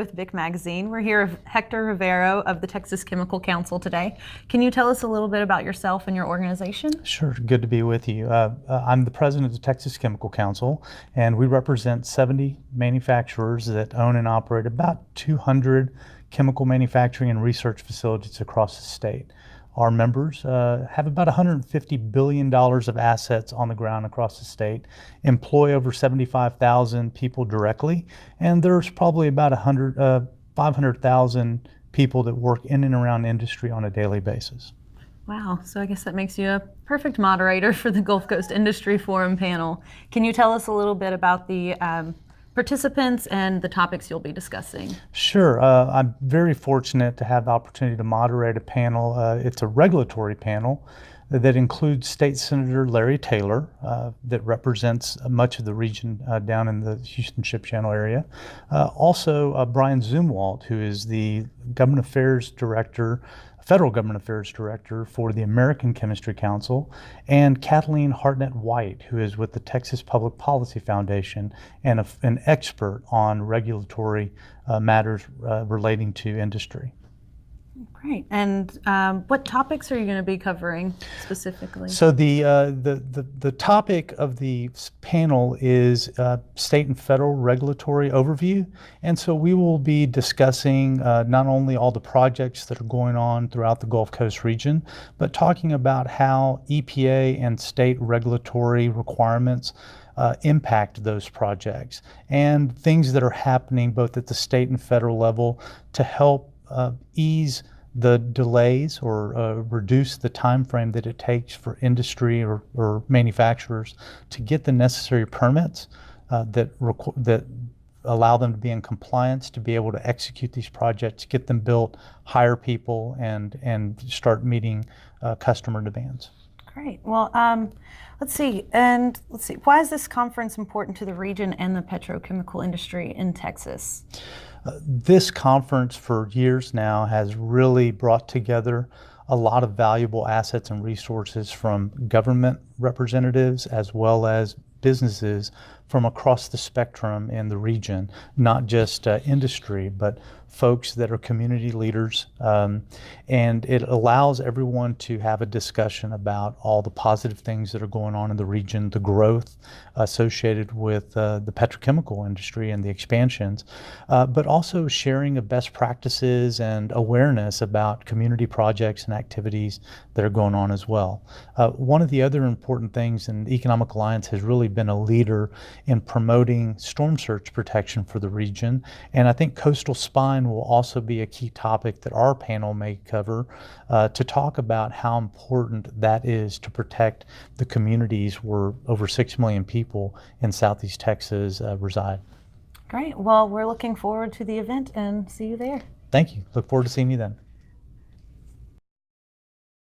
with Vic Magazine. We're here with Hector Rivero of the Texas Chemical Council today. Can you tell us a little bit about yourself and your organization? Sure, good to be with you. I'm the president of the Texas Chemical Council, and we represent 70 manufacturers that own and operate about 200 chemical manufacturing and research facilities across the state. Our members have about $150 billion of assets on the ground across the state, employ over 75,000 people directly, and there's probably about 500,000 people that work in and around industry on a daily basis. Wow, so I guess that makes you a perfect moderator for the Gulf Coast Industry Forum panel. Can you tell us a little bit about the participants and the topics you'll be discussing? Sure. I'm very fortunate to have the opportunity to moderate a panel. It's a regulatory panel that includes State Senator Larry Taylor, that represents much of the region down in the Houston Ship Channel area. Also, Bryan Zumwalt, who is the Government Affairs Director, Federal Government Affairs Director for the American Chemistry Council, and Kathleen Hartnett White, who is with the Texas Public Policy Foundation and an expert on regulatory matters relating to industry. Great. And what topics are you going to be covering specifically? So the topic of the panel is state and federal regulatory overview. And so we will be discussing not only all the projects that are going on throughout the Gulf Coast region, but talking about how EPA and state regulatory requirements impact those projects and things that are happening both at the state and federal level to help ease the delays or reduce the time frame that it takes for industry or manufacturers to get the necessary permits that allow them to be in compliance, to be able to execute these projects, get them built, hire people, and start meeting customer demands. Great. Well, let's see. Why is this conference important to the region and the petrochemical industry in Texas? This conference for years now has really brought together a lot of valuable assets and resources from government representatives as well as businesses from across the spectrum in the region, not just industry, but folks that are community leaders. And it allows everyone to have a discussion about all the positive things that are going on in the region, the growth associated with the petrochemical industry and the expansions, but also sharing of best practices and awareness about community projects and activities that are going on as well. One of the other important things, and the Economic Alliance has really been a leader in promoting storm surge protection for the region, and I think coastal spine will also be a key topic that our panel may cover to talk about how important that is to protect the communities where over 6 million people in Southeast Texas reside. Great. Well, we're looking forward to the event and see you there. Thank you. Look forward to seeing you then.